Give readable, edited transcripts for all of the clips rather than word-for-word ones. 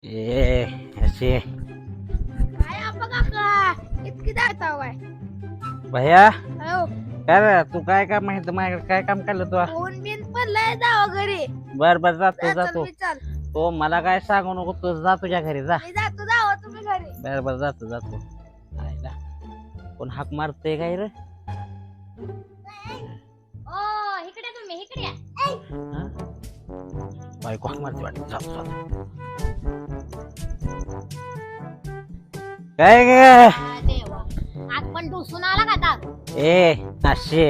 ए असे काय आपण काका इतकी जाता काय भैया हो काय रे तू काय काम माहित माझ्याकडे काय काम केलं तू ऊन बिन पडलंय जावा घरी बर बर जातो चल जातो मी चाल तो मला काय सांगू नको तू जा तुझ्या घरी जा मी जातो जावा तुम्ही घरी बर बर जातो जातो आयला कोण हाक मारते काय रे ओ इकडे तुम्ही इकडे हा? बायको हाक मारते वाटत जातो जातो काय ग देवा आज पण ढुसून आला का दारू ए असे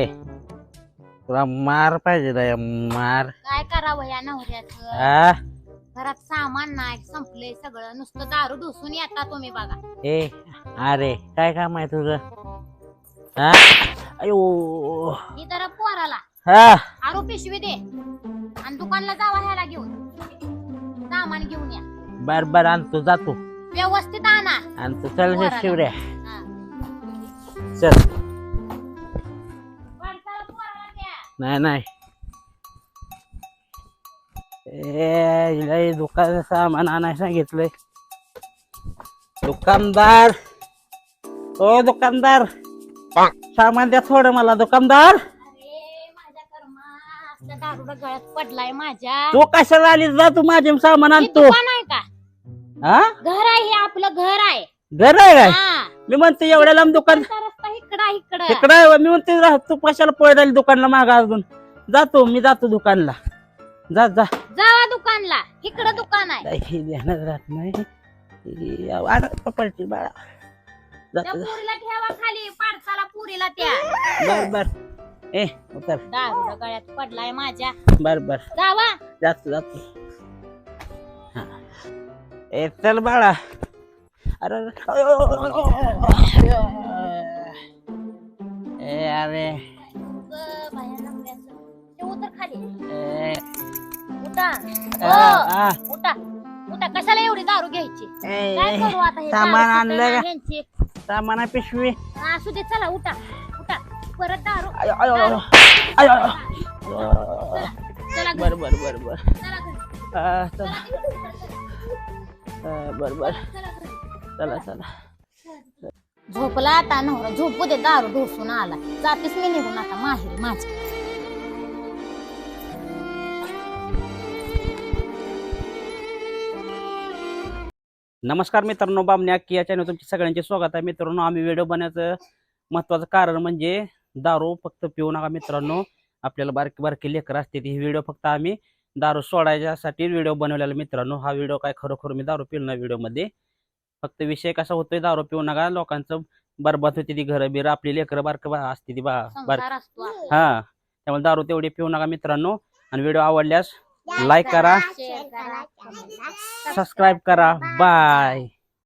तुला मार पाहिजे रे मार काय करावं या नवऱ्याचं हा घरात सामान नाही संपले सगळं नुसतं दारू ढुसून येता तुम्ही बघा ए अरे काय काम आहे तुझं हा अयो ही जरा पोराला हा आरो पिशवी दे आणि दुकानला जावा ह्याला घेऊन सामान घेऊन या बर बर आणतो जातो व्यवस्थित आणा आणतो चल पोराला. शिवऱ्या हा. चल माणसाला पोराला द्या. नाही नाही ए लय दुकान सामान आणायला सांगितलंय दुकानदार ओ दुकानदार सामान द्या थोडं मला दुकानदार अरे माझ्या कर्मा असल्या दारूला गळ्यात पडलाय माझ्या तू कशाला आली जा तू माझे सामान हे आणतो दुकान आहे का हा घर आहे हे आपलं घर आहे घर आहे काय हा. मी म्हणते एवढ्या लांब दुकान कोणता रस्ता इकडं इकडं तिकडं आहे. मी म्हणते तू कशाला पळत आली दुकानला मागा अजून जातो मी जातो दुकानला जा जा जावा दुकानला इकडं दुकान आहे हे ध्यानात राहत नाही पडते बाळा त्या जातो पुरीला ठेवा खाली पाडसाला पुरीला त्या बर बर ए उतर दारूला गळ्यात पडलाय माझ्या बर बर जावा जातो जातो हा. ए चल बाळा अरे ए अरे बाहेर नवऱ्याचं. ते उतर खाली ए, उठा आ, उठा उठा कशाला एवढी दारू घ्यायची ए, काय करू आता हे सामान दारू आणलं का? पिताना ह्यांची? सामाना पिशवी असू दे चला उठा उठा परत दारू आयो, आयो, आयो. दारू. आयो, आयो. चला घरी. बर बर बर बर चला घरी. चला बर बर चला घरी. चला चला झोपला आता नवरा झोपू दे दारू ढोसून आला जातीस मी निघून आता माहेरी माझी नमस्कार मित्रांनो बामण्या की या चॅनल तुमच्या सगळ्यांचे स्वागत आहे मित्रांनो आम्ही व्हिडिओ बनवायचं महत्वाचं कारण म्हणजे दारू फक्त पिऊ नका मित्रांनो आपल्याला बारकी बारकी लेकर असते ही व्हिडिओ फक्त आम्ही दारू सोडायच्यासाठी व्हिडिओ बनवलेला मित्रांनो हा व्हिडिओ काय खरोखर मी दारू पिऊ ना व्हिडिओ मध्ये फक्त विषय कसा होतोय दारू पिऊ नका लोकांचं बरबाद होते ती घरं बिरं आपली लेकरं बारक असते ती संसार असतो आपला. हा त्यामुळे दारू तेवढी पिऊ नका मित्रांनो आणि व्हिडिओ आवडल्यास लाईक करा शेअर करा सबस्क्राईब करा बाय